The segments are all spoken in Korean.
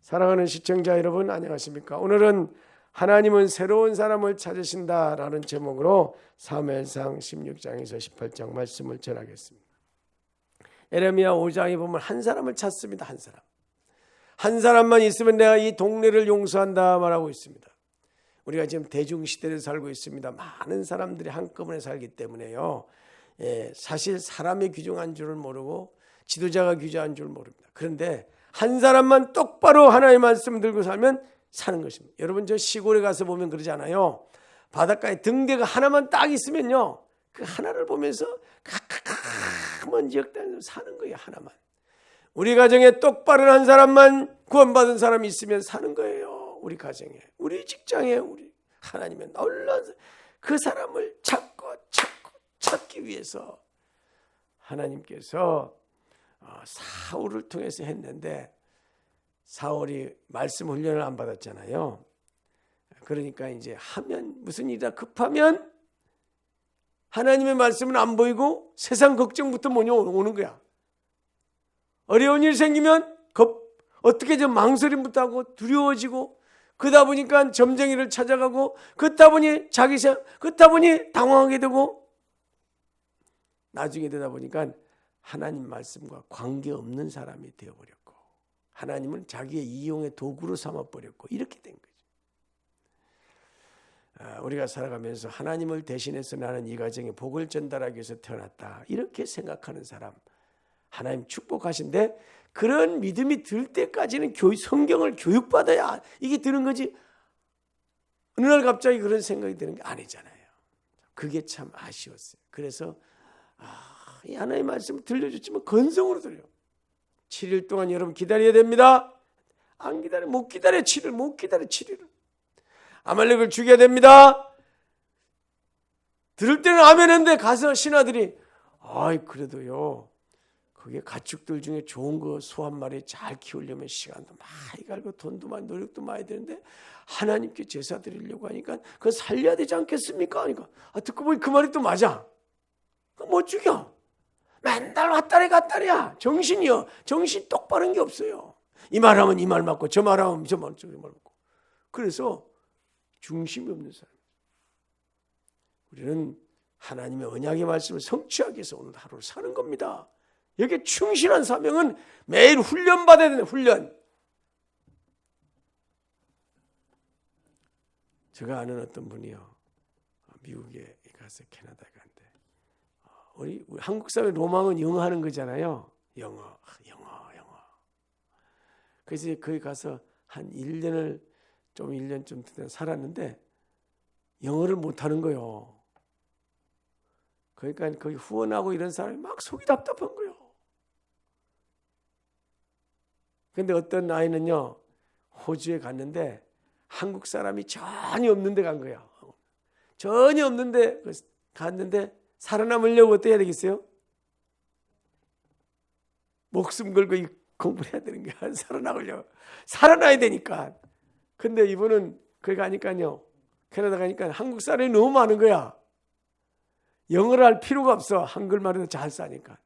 사랑하는 시청자 여러분, 안녕하십니까? 오늘은 하나님은 새로운 사람을 찾으신다라는 제목으로 사무엘상 16장에서 18장 말씀을 전하겠습니다. 예레미야 5장에 보면 한 사람을 찾습니다. 한 사람만 있으면 내가 이 동네를 용서한다 말하고 있습니다. 우리가 지금 대중시대를 살고 있습니다. 많은 사람들이 한꺼번에 살기 때문에요. 사실 사람이 규정한 줄을 모르고 지도자가 규정한 줄 모릅니다. 그런데 한 사람만 똑바로 하나님의 말씀 들고 살면 사는 것입니다. 여러분, 저 시골에 가서 보면 그러잖아요. 바닷가에 등대가 하나만 딱 있으면요, 그 하나를 보면서 가까만 지역다니면서 사는 거예요. 하나만. 우리 가정에 똑바른 한 사람만 구원받은 사람이 있으면 사는 거예요. 우리 가정에, 우리 직장에, 우리 하나님의 놀라운 그 사람을 찾기 위해서 하나님께서 사울을 통해서 했는데, 사울이 말씀 훈련을 안 받았잖아요. 그러니까 이제 하면 무슨 일이라 급하면 하나님의 말씀은 안 보이고 세상 걱정부터 오는 거야. 어려운 일 생기면 어떻게 좀 망설임부터 하고 두려워지고, 그러다 보니까 점쟁이를 찾아가고, 그러다 보니 그러다 보니 당황하게 되고, 나중에 되다 보니까 하나님 말씀과 관계없는 사람이 되어버렸고, 하나님은 자기의 이용의 도구로 삼아버렸고, 이렇게 된 거죠. 우리가 살아가면서 하나님을 대신해서 나는 이 가정에 복을 전달하기 위해서 태어났다, 이렇게 생각하는 사람 하나님 축복하신데, 그런 믿음이 들 때까지는 성경을 교육받아야 이게 드는 거지, 어느 날 갑자기 그런 생각이 드는 게 아니잖아요. 그게 참 아쉬웠어요. 그래서 이 하나님의 말씀을 들려줬지만 건성으로 들려. 7일 동안 여러분 기다려야 됩니다. 안 기다려, 못 기다려. 7일 못 기다려. 7일을 아말렉을 죽여야 됩니다. 들을 때는 아멘 했는데 가서 신하들이 그래도요, 그게 가축들 중에 좋은 거 소 한 마리 잘 키우려면 시간도 많이 갈고 돈도 많이 노력도 많이 되는데 하나님께 제사 드리려고 하니까 그거 살려야 되지 않겠습니까? 하니까 듣고 보니 그 말이 또 맞아. 못 죽여. 맨날 왔다리야. 정신 똑바른 게 없어요. 이 말하면 이 말 맞고, 저 말하면 저 말 맞고. 그래서 중심이 없는 사람. 우리는 하나님의 언약의 말씀을 성취하기 위해서 오늘 하루를 사는 겁니다. 여기에 충실한 사명은 매일 훈련받아야 되는 훈련. 제가 아는 어떤 분이요, 미국에 가서 캐나다에 갔는데, 우리 한국 사회 로망은 영어 하는 거잖아요. 영어. 그래서 거기 가서 한 1년 좀 살았는데 영어를 못하는 거예요. 그러니까 거기 후원하고 이런 사람이 막 속이 답답한 거예요. 근데 어떤 아이는요, 호주에 갔는데 한국 사람이 전혀 없는 데 간 거예요. 전혀 없는데 갔는데 살아남으려고 어떻게 해야 되겠어요? 목숨 걸고 공부를 해야 되는 거야. 살아나야 되니까. 근데 이분은 거기 가니까요, 캐나다 가니까 한국 사람이 너무 많은 거야. 영어를 할 필요가 없어. 한글말로 잘 싸니까.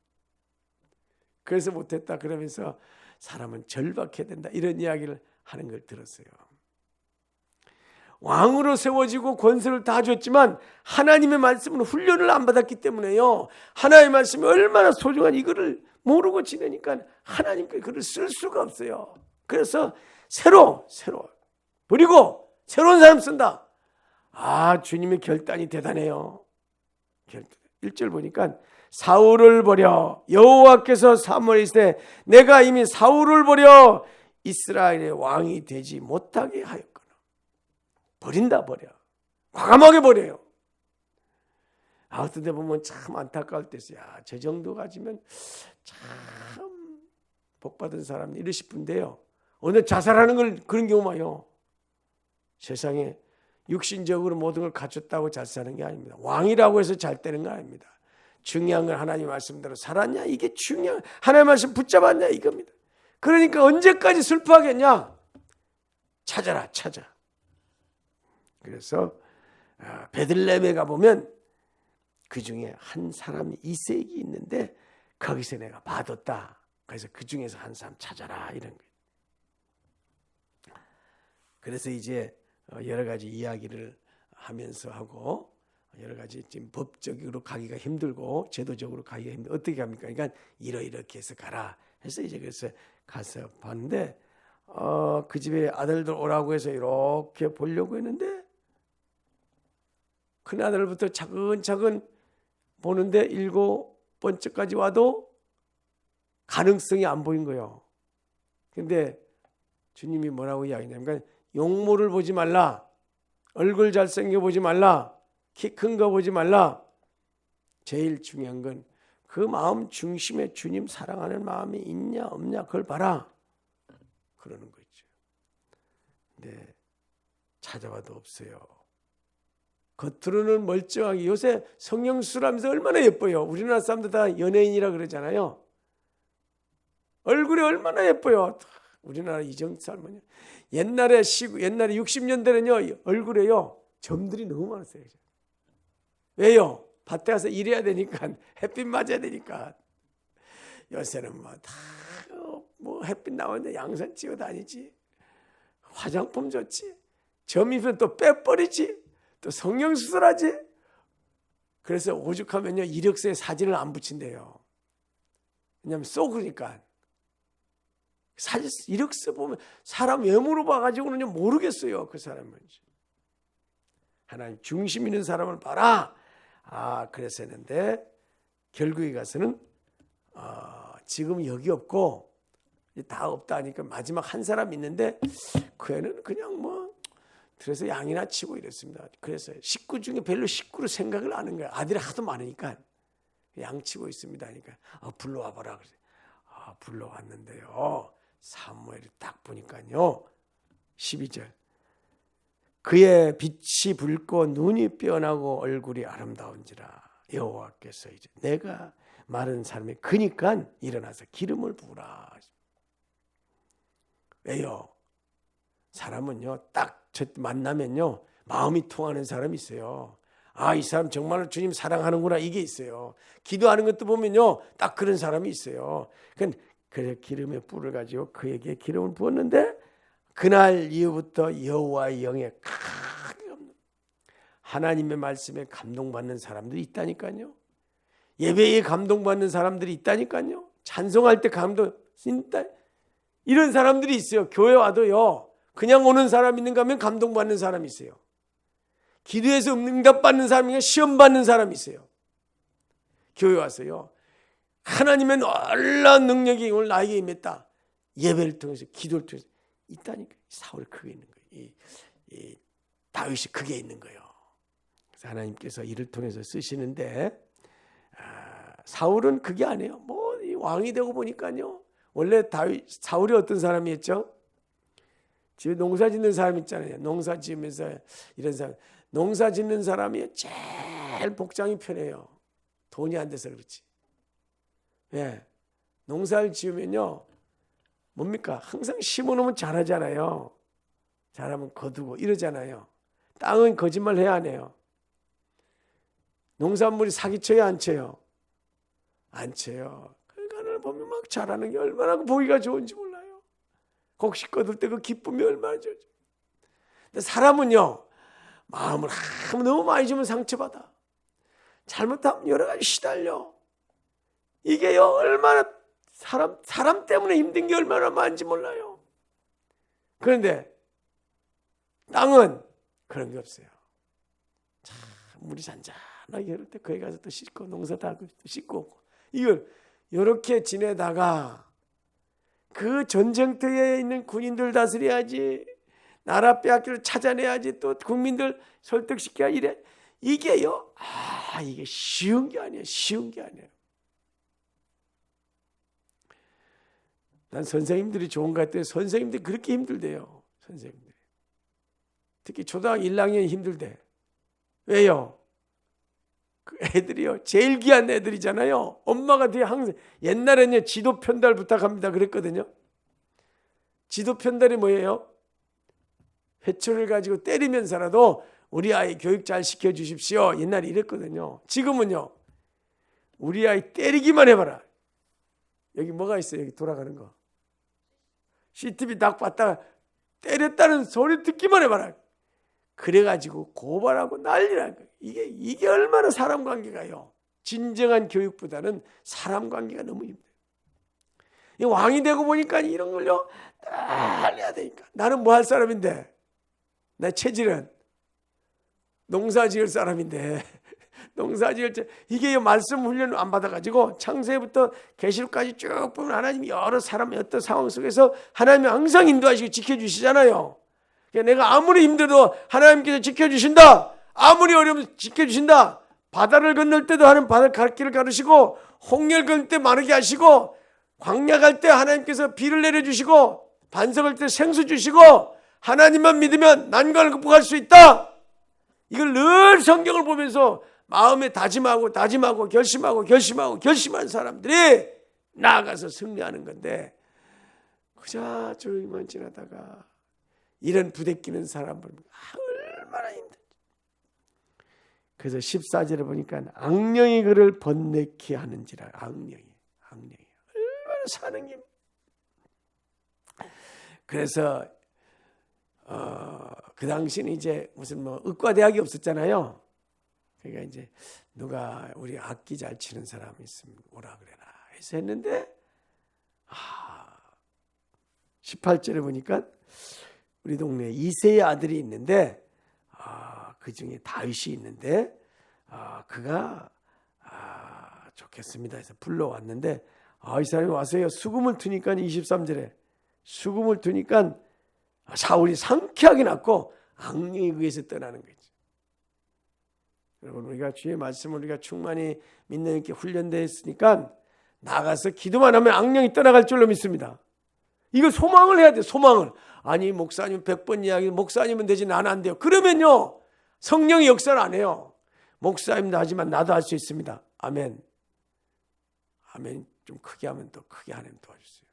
그래서 못했다 그러면서 사람은 절박해야 된다, 이런 이야기를 하는 걸 들었어요. 왕으로 세워지고 권세를 다 줬지만 하나님의 말씀은 훈련을 안 받았기 때문에요, 하나님의 말씀이 얼마나 소중한 이거를 모르고 지내니까 하나님께 그를 쓸 수가 없어요. 그래서 새로 버리고 새로운 사람 쓴다. 주님의 결단이 대단해요. 1절 보니까 사울을 버려 여호와께서 사무엘에 이르시되 내가 이미 사울을 버려 이스라엘의 왕이 되지 못하게 하였거늘. 버려. 과감하게 버려요. 어떤 데 보면 참 안타까울 때 있어요. 저 정도 가지면 참 복받은 사람 이러 싶은데요, 오늘 자살하는 걸 그런 경우 많아요. 세상에 육신적으로 모든 걸 갖췄다고 잘 사는 게 아닙니다. 왕이라고 해서 잘 되는 거 아닙니다. 중요한 건 하나님 말씀대로 살았냐, 이게 중요한, 하나님 말씀 붙잡았냐, 이겁니다. 그러니까 언제까지 슬퍼하겠냐? 찾아. 그래서 베들레헴에 가보면 그 중에 한 사람이 이색이 있는데 거기서 내가 봐뒀다. 그래서 그 중에서 한 사람 찾아라, 이런 거예요. 그래서 이제 여러 가지 이야기를 하면서 하고 여러 가지 지금 법적으로 가기가 힘들고 제도적으로 가기가 힘들고 어떻게 합니까? 그러니까 이렇게 해서 가라 해서 이제 그래서 가서 봤는데 그 집에 아들들 오라고 해서 이렇게 보려고 했는데 큰 아들부터 차근차근 보는데 7번째까지 와도 가능성이 안 보인 거예요. 근데 주님이 뭐라고 이야기하냐면 그러니까 용모를 보지 말라. 얼굴 잘생겨 보지 말라. 키 큰 거 보지 말라. 제일 중요한 건 그 마음 중심에 주님 사랑하는 마음이 있냐 없냐 그걸 봐라. 그러는 거죠. 근데 찾아봐도 없어요. 겉으로는 멀쩡하게 요새 성형수술하면서 얼마나 예뻐요. 우리나라 사람들 다 연예인이라 그러잖아요. 얼굴이 얼마나 예뻐요. 우리나라 이정철 할머니 옛날에 60년대는요 얼굴에요 점들이 너무 많았어요. 왜요? 밭에 가서 일해야 되니까 햇빛 맞아야 되니까. 요새는 뭐 햇빛 나오는데 양산 찍어 다니지. 화장품 좋지. 점 입으면 또 빼버리지. 또 성형수술하지. 그래서 오죽하면요 이력서에 사진을 안 붙인대요. 왜냐하면 쏘그니까. 사진 이력서 보면 사람 외모로 봐가지고는 모르겠어요. 그 사람은. 하나님 중심 있는 사람을 봐라. 그래서 했는데 결국에 가서는 지금 여기 없고 다 없다 하니까 마지막 한 사람 있는데 그 애는 그냥 뭐 그래서 양이나 치고 이랬습니다. 그래서 식구 중에 별로 식구로 생각을 안 하는 거야. 아들이 하도 많으니까 양 치고 있습니다 하니까 불러와 봐라. 그래서 불러왔는데요. 사무엘이 딱 보니까요. 12절 그의 빛이 붉고 눈이 빼어나고 얼굴이 아름다운지라 여호와께서 이제 내가 마른 사람이 그니까 일어나서 기름을 부으라. 왜요? 사람은요 딱 저 만나면요 마음이 통하는 사람이 있어요. 이 사람 정말로 주님 사랑하는구나 이게 있어요. 기도하는 것도 보면요 딱 그런 사람이 있어요. 그래서 기름에 뿔을 가지고 그에게 기름을 부었는데 그날 이후부터 여호와의 영에 크게 없는 하나님의 말씀에 감동받는 사람들이 있다니까요. 예배에 감동받는 사람들이 있다니까요. 찬송할 때 감동 있다. 이런 사람들이 있어요. 교회 와도요. 그냥 오는 사람 있는가 하면 감동받는 사람이 있어요. 기도해서 응답받는 사람이나 시험받는 사람이 있어요. 교회 와서요. 하나님의 놀라운 능력이 오늘 나에게 임했다. 예배를 통해서 기도를 통해서 있다니까. 사울이 그게 있는 거예요. 이 다윗이 그게 있는 거예요. 그래서 하나님께서 이를 통해서 쓰시는데 사울은 그게 아니에요. 뭐 왕이 되고 보니까요. 원래 사울이 어떤 사람이었죠? 집에 농사 짓는 사람 있잖아요. 농사 지으면서 이런 사람. 농사 짓는 사람이 제일 복장이 편해요. 돈이 안 돼서 그렇지. 예. 농사를 지으면요. 뭡니까? 항상 심어놓으면 잘하잖아요. 잘하면 거두고 이러잖아요. 땅은 거짓말 해야 안 해요. 농산물이 사기쳐요? 안 쳐요? 안 쳐요. 그러니까 보면 막 자라는 게 얼마나 보기가 좋은지 몰라요. 곡식 거둘 때 그 기쁨이 얼마나 좋죠. 근데 사람은요. 마음을 너무 많이 주면 상처받아. 잘못하면 여러 가지 시달려. 이게요. 얼마나 사람 때문에 힘든 게 얼마나 많은지 몰라요. 그런데 땅은 그런 게 없어요. 참 물이 잔잔하게 흐를 때 거기 가서 또 씻고 농사 다 씻고 이걸 이렇게 지내다가 그 전쟁터에 있는 군인들 다스려야지 나라 빼앗기를 찾아내야지 또 국민들 설득시켜야 이래. 이게요. 이게 쉬운 게 아니에요. 쉬운 게 아니에요. 난 선생님들이 좋은 것 같아요. 선생님들이 그렇게 힘들대요. 선생님들이. 특히 초등학교 1학년이 힘들대. 왜요? 그 애들이요. 제일 귀한 애들이잖아요. 엄마가 되게 항상 옛날에는 지도 편달 부탁합니다 그랬거든요. 지도 편달이 뭐예요? 회초를 가지고 때리면서라도 우리 아이 교육 잘 시켜주십시오. 옛날에 이랬거든요. 지금은요. 우리 아이 때리기만 해봐라. 여기 뭐가 있어요? 여기 돌아가는 거. CCTV 딱 봤다가 때렸다는 소리 듣기만 해봐라. 그래가지고 고발하고 난리라는 거예요. 이게 얼마나 사람 관계가요. 진정한 교육보다는 사람 관계가 너무 힘들어요. 왕이 되고 보니까 이런 걸요 난리야 되니까. 나는 뭐 할 사람인데, 내 체질은 농사 지을 사람인데, 농사 지을 때 이게 말씀 훈련을 안 받아가지고 창세부터 계시록까지 쭉 보면 하나님이 여러 사람의 어떤 상황 속에서 하나님이 항상 인도하시고 지켜주시잖아요. 내가 아무리 힘들어도 하나님께서 지켜주신다. 아무리 어려우면 지켜주신다. 바다를 건널 때도 하나님 바다 갈 길을 가르시고, 홍해를 건널 때 마르게 하시고, 광야 갈 때 하나님께서 비를 내려주시고, 반석할 때 생수 주시고, 하나님만 믿으면 난관을 극복할 수 있다. 이걸 늘 성경을 보면서 마음에 다짐하고 결심하는 사람들이 나아가서 승리하는 건데, 그저 조용히만 지나다가 이런 부대끼는 사람을 얼마나 힘들지. 그래서 14절에 보니까 악령이 그를 번뇌케 하는지라. 악령이 얼마나 사는 게. 그래서 그 당시는 이제 무슨 뭐 의과대학이 없었잖아요. 그러니까 이제 누가 우리 악기 잘 치는 사람 있으면 오라 그래라 해서 했는데, 18절에 보니까 우리 동네에 이새의 아들이 있는데, 그 중에 다윗이 있는데, 그가 좋겠습니다 해서 불러왔는데, 이 사람이 와서요 수금을 트니까 23절에 수금을 트니까 사울이 상쾌하게 났고 악령이 그에서 떠나는 거죠. 여러분, 우리가 주의 말씀을 우리가 충만히 믿는 이렇게 훈련되어 있으니까 나가서 기도만 하면 악령이 떠나갈 줄로 믿습니다. 이거 소망을 해야 돼. 소망을. 아니 목사님 100번 이야기, 목사님은 되지 나는 안 돼요. 그러면요 성령이 역사를 안 해요. 목사님도 하지만 나도 할 수 있습니다. 아멘. 아멘. 좀 크게 하면 더 크게 하나님 도와주세요.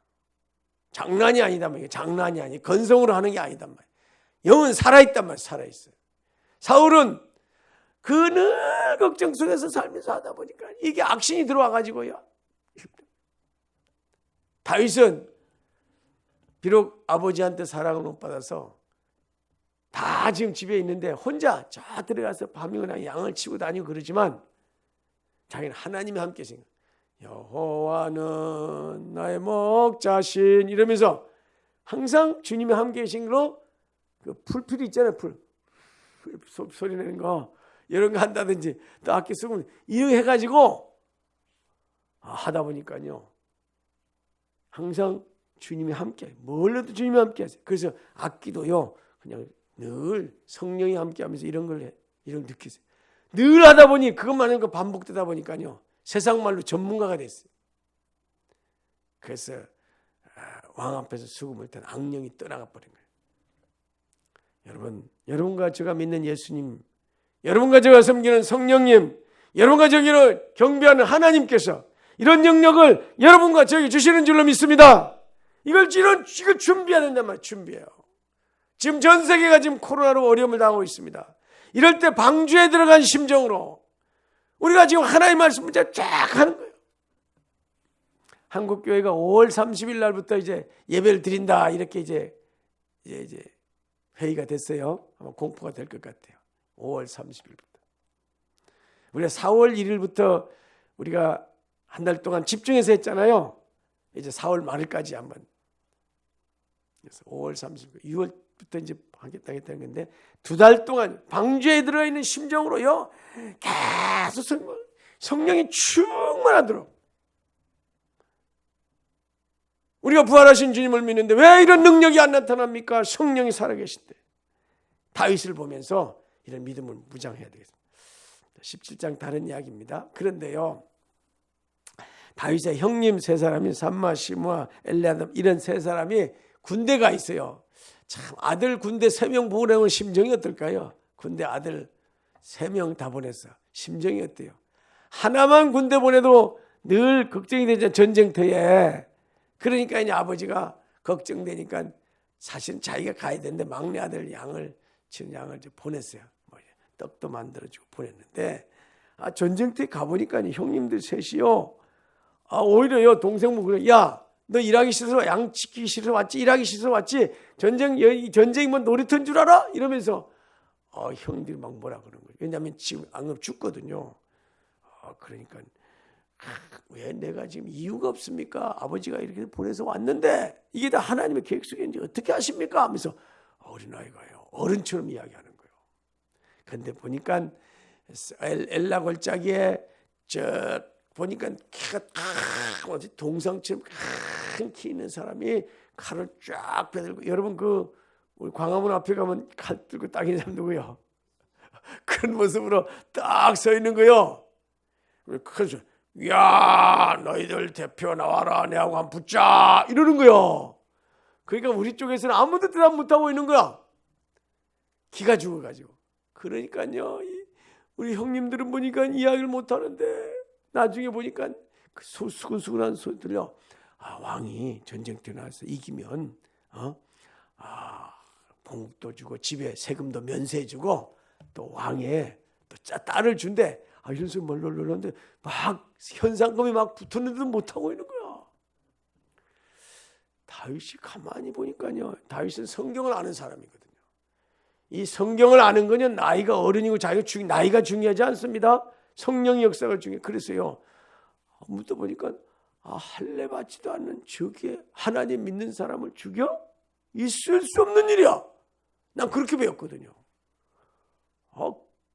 장난이 아니다 말이에요. 장난이 아니, 건성으로 하는 게 아니다 말이에요. 영은 살아있단 말이에요. 살아있어요. 사울은 그 늘 걱정 속에서 살면서 하다 보니까 이게 악신이 들어와가지고요. 다윗은 비록 아버지한테 사랑을 못 받아서 다 지금 집에 있는데 혼자 저 들어가서 밤이거나 양을 치고 다니고 그러지만 자기는 하나님이 함께 계신 거예요. 여호와는 나의 목자신 이러면서 항상 주님이 함께 계신 거로 그 풀필이 있잖아요. 풀 소리 내는 거 이런 거 한다든지 또 악기 쓰고 이렇게 해가지고 하다 보니까요 항상 주님이 함께, 뭘 해도 주님이 함께 하세요. 그래서 악기도요 그냥 늘 성령이 함께 하면서 이런 걸 느끼세요. 늘 하다 보니 그것만 하는 거 반복되다 보니까요 세상 말로 전문가가 됐어요. 그래서 왕 앞에서 수금을 탄 악령이 떠나가 버린 거예요. 여러분과 제가 믿는 예수님, 여러분과 제가 섬기는 성령님, 여러분과 저기를 경배하는 하나님께서 이런 영역을 여러분과 저에게 주시는 줄로 믿습니다. 이걸 준비해야 된단 말이에요. 준비해요. 지금 전 세계가 지금 코로나로 어려움을 당하고 있습니다. 이럴 때 방주에 들어간 심정으로 우리가 지금 하나님의 말씀을 쫙 하는 거예요. 한국교회가 5월 30일 날부터 이제 예배를 드린다 이렇게 이제 회의가 됐어요. 아마 공포가 될 것 같아요. 5월 30일부터. 우리가 4월 1일부터 우리가 한 달 동안 집중해서 했잖아요. 이제 4월 말일까지 한번. 그래서 5월 30일, 6월부터 이제 하겠다는 건데 두 달 동안 방주에 들어있는 심정으로요. 계속 성령이 충만하도록. 우리가 부활하신 주님을 믿는데 왜 이런 능력이 안 나타납니까? 성령이 살아계신데. 다윗을 보면서 이런 믿음을 무장해야 되겠습니다. 17장 다른 이야기입니다. 그런데요. 다윗의 형님 세 사람이 삼마, 시므아, 엘리아담 이런 세 사람이 군대가 있어요. 참 아들 군대 3명 보내는 심정이 어떨까요? 군대 아들 3명 다 보냈어. 심정이 어때요? 하나만 군대 보내도 늘 걱정이 되죠. 전쟁터에. 그러니까 이제 아버지가 걱정되니까 사실 자기가 가야 되는데 막내 아들 양을 보냈어요. 떡도 만들어주고 보냈는데 전쟁터에 가보니까 형님들 셋이요. 오히려요 동생분 그래. 야 너 일하기 싫어서 양 지키기 싫어서 왔지? 일하기 싫어서 왔지? 전쟁이 뭐 놀이터인 줄 알아? 이러면서 형들이 막 뭐라 그러는 거예요. 왜냐하면 지금 안 그러면 죽거든요. 그러니까 왜 내가 지금 이유가 없습니까? 아버지가 이렇게 보내서 왔는데 이게 다 하나님의 계획 속인지 어떻게 아십니까? 하면서 어린아이가요. 어른처럼 이야기하는 거예요. 그런데 보니까 엘라 골짜기에 보니까 키가 동상처럼 큰 키 있는 사람이 칼을 쫙 빼들고, 여러분 우리 광화문 앞에 가면 칼 들고 딱 있는 사람 누구요? 그런 모습으로 딱 서 있는 거요. 그래서 야 너희들 대표 나와라 내하고 한번 붙자 이러는 거요. 그러니까 우리 쪽에서는 아무도 대답 못하고 있는 거야. 기가 죽어가지고. 그러니까요 우리 형님들은 보니까 이야기를 못하는데 나중에 보니까 그 수근수근한 소리 들려. 왕이 전쟁 때 나와서 이기면 봉국도 주고 집에 세금도 면세해 주고 또 왕의 또 딸을 준대. 이런 소리 멀렁멀렁한데 막 현상금이 막 붙었는데도 못하고 있는 거야. 다윗이 가만히 보니까요, 다윗은 성경을 아는 사람이거든요. 이 성경을 아는 거는 나이가 어른이고 나이가 중요하지 않습니다. 성령의 역사가 중요해. 그래서요 아무도 보니까 할례 받지도 않는 저게 하나님 믿는 사람을 죽여? 있을 수 없는 일이야. 난 그렇게 배웠거든요.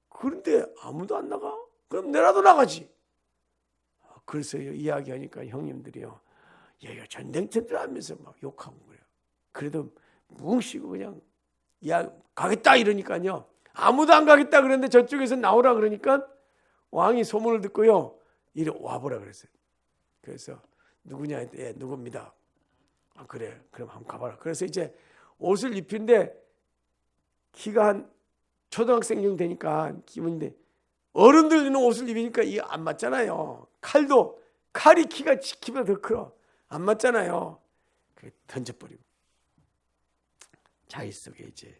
그런데 아무도 안 나가? 그럼 내라도 나가지. 그래서 이야기하니까 형님들이요, 얘가 전쟁터들 하면서 막 욕하고 그래요. 그래도 뭉치고 그냥 가겠다 이러니까요, 아무도 안 가겠다 그랬는데 저쪽에서 나오라 그러니까 왕이 소문을 듣고요, 이리 와보라 그랬어요. 그래서 누구냐? 예, 누굽니다. 그래, 그럼 한번 가봐라. 그래서 이제 옷을 입힌데 키가 한 초등학생 정도 되니까 기분인데, 어른들 입는 옷을 입으니까 이게 안 맞잖아요. 칼이 키보다 더 커. 안 맞잖아요. 그래 던져버리고 자기 속에 이제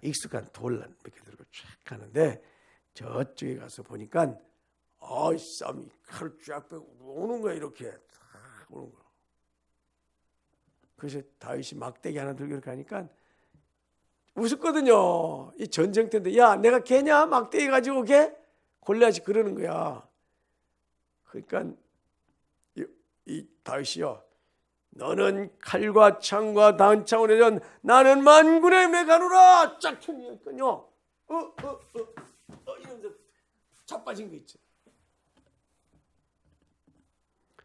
익숙한 돌란 이렇게 들고 쫙 가는데, 저쪽에 가서 보니까 쌈이 칼을 쫙 빼고 오는 거야. 이렇게 오는 거야. 그래서 다윗이 막대기 하나 들고 이렇게 하니까 웃었거든요. 이 전쟁 때인데, 야 내가 걔냐 막대기 가지고 걔? 골리앗이 그러는 거야. 그러니까 이 다윗이요, 너는 칼과 창과 단창으로 내전 나는 만군의 메가노라 쫙 쳤으니까요. 이러면서 자빠진 거 있죠.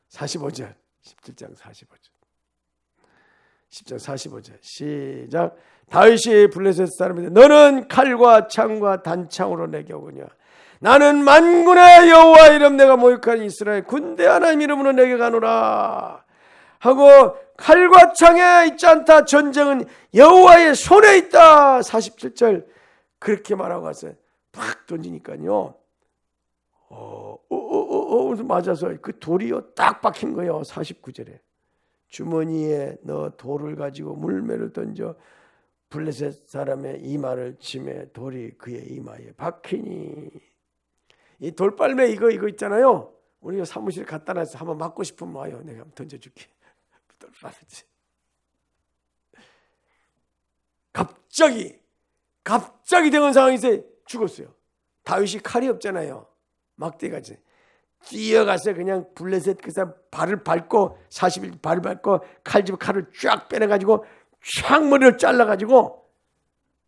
45절 17장 45절 10장 45절 시작. 다윗이 블레셋 사람인데 너는 칼과 창과 단창으로 내게 오거냐? 나는 만군의 여호와 이름 내가 모욕한 이스라엘 군대 하나님 이름으로 내게 가노라 하고, 칼과 창에 있지 않다. 전쟁은 여호와의 손에 있다. 47절 그렇게 말하고 가서 팍 던지니까요, 맞아서 그 돌이요 딱 박힌 거예요. 49절에 주머니에 너 돌을 가지고 물매를 던져 블레셋 사람의 이마를 치매 돌이 그의 이마에 박히니. 이 돌발매 이거 있잖아요. 우리가 사무실에 갖다 놔서 한번 맞고 싶으면 와요. 내가 한번 던져줄게. 갑자기 대응 상황에서 죽었어요. 다윗이 칼이 없잖아요. 막대가지. 뛰어가서 그냥 블레셋 그 사람 발을 밟고 40일 발을 밟고 칼집에 칼을 쫙 빼내가지고 촥 머리를 잘라가지고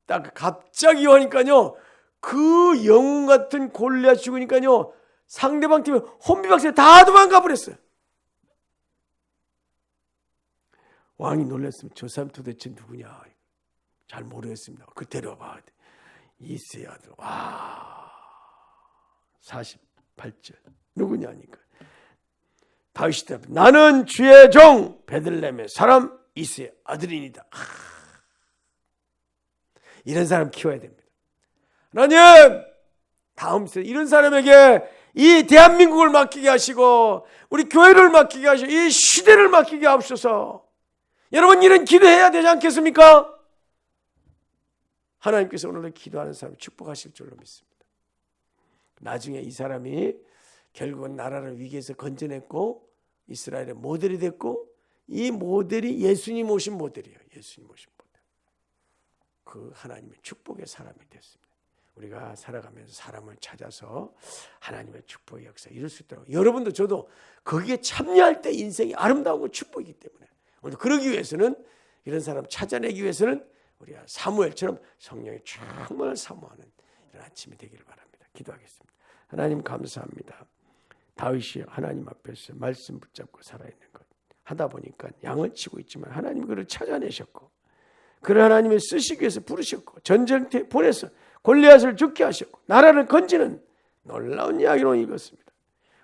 딱 갑자기 하니까요, 그 영웅 같은 골리앗 죽으니까요 상대방 팀에 혼비박산 다 도망가 버렸어요. 왕이 놀랐으면 저 사람 도대체 누구냐? 잘 모르겠습니다. 그 데려와봐. 이새의 아들. 와 48절 누구냐니까 다윗이 대답해 나는 주의 종 베들레헴의 사람 이새의 아들이니다. 이런 사람 키워야 됩니다. 하나님, 다음 세대 이런 사람에게 이 대한민국을 맡기게 하시고 우리 교회를 맡기게 하시고 이 시대를 맡기게 하옵소서. 여러분, 이런 기도해야 되지 않겠습니까? 하나님께서 오늘 기도하는 사람을 축복하실 줄로 믿습니다. 나중에 이 사람이 결국은 나라를 위기에서 건져냈고 이스라엘의 모델이 됐고 이 모델이 예수님 오신 모델이에요. 예수님 오신 모델. 그 하나님의 축복의 사람이 됐습니다. 우리가 살아가면서 사람을 찾아서 하나님의 축복의 역사 이룰 수 있도록 여러분도 저도 거기에 참여할 때 인생이 아름다운 축복이기 때문에 오늘 그러기 위해서는 이런 사람 찾아내기 위해서는 우리가 사무엘처럼 성령의 충만을 사모하는 이런 아침이 되기를 바랍니다. 기도하겠습니다. 하나님 감사합니다. 다윗이 하나님 앞에서 말씀 붙잡고 살아있는 것 하다 보니까 양을 치고 있지만 하나님 그를 찾아내셨고 그를 하나님의 쓰시기 위해서 부르셨고 전쟁터에 보내서 골리앗을 죽게 하셨고 나라를 건지는 놀라운 이야기로 읽었습니다.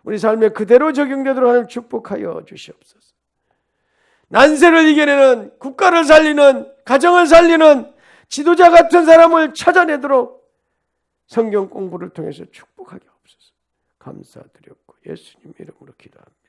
우리 삶에 그대로 적용되도록 하나님 축복하여 주시옵소서. 난세를 이겨내는 국가를 살리는 가정을 살리는 지도자 같은 사람을 찾아내도록 성경 공부를 통해서 축복하게 하옵소서. 감사드렸고 예수님 이름으로 기도합니다.